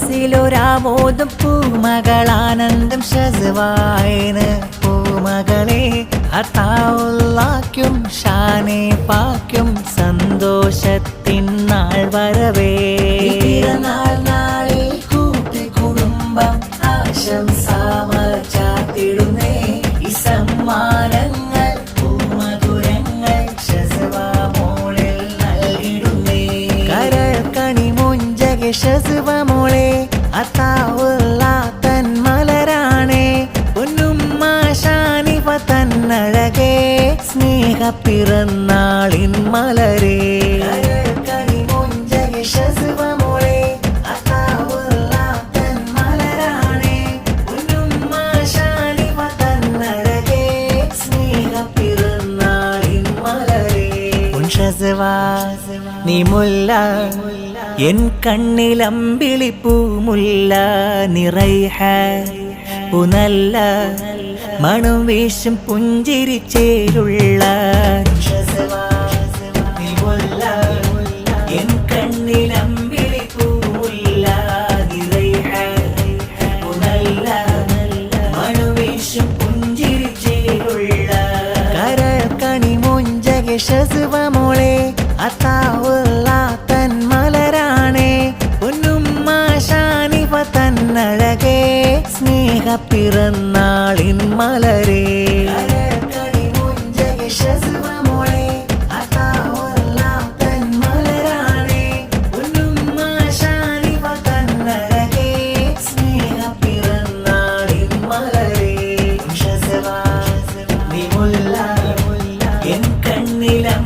മനസ്സിലൊരാമോദം പൂമകളാനന്ദം ഷസ്വായിന് പൂമകളെ അതാഉല്ലാക്കും ഷാനെ പാക്കും സന്തോഷത്തിൻ നാൾ വരവേ നാൾ നാളിൽ കൂട്ടി കുടുംബം ആശംസാമർ ചാത്തിടുന്നേ ഈ സമ്മാനങ്ങൾ പൂമധുരങ്ങൾ ഷസ്വാ മോളിൽ നൽകിടുന്നേ കരൾ കണി മുഞ്ചകെ ഷസ്വാ മോളെ അതാഉല്ലാ തൻ മലരാണേ പൊന്നുമ്മ ഷാനിഫ തന്നഴകേ സ്നേഹ പിറന്നാളിൻ മലരേ നീ മുല്ല എൻ കണ്ണിലമ്പിളി പൂമുല്ല നിറൈഹ പുനല്ല മണം വീശും പുഞ്ചിരി ചേരുള്ള എൻ കണ്ണിലമ്പിളി പൂമുല്ല നിറൈഹ പുനല്ല മണം വീശും പുഞ്ചിരി ചേരുള്ള കരൾ കണി മുഞ്ചകെ ഷസ്വാ മോളെ അതാഉല്ലാ തൻ മലരാണേ പൊന്നുമ്മ ഷാനിഫ തന്നഴകേ സ്നേഹ പിറന്നാളിൻ മലരേ എൻ കണ്ണിലം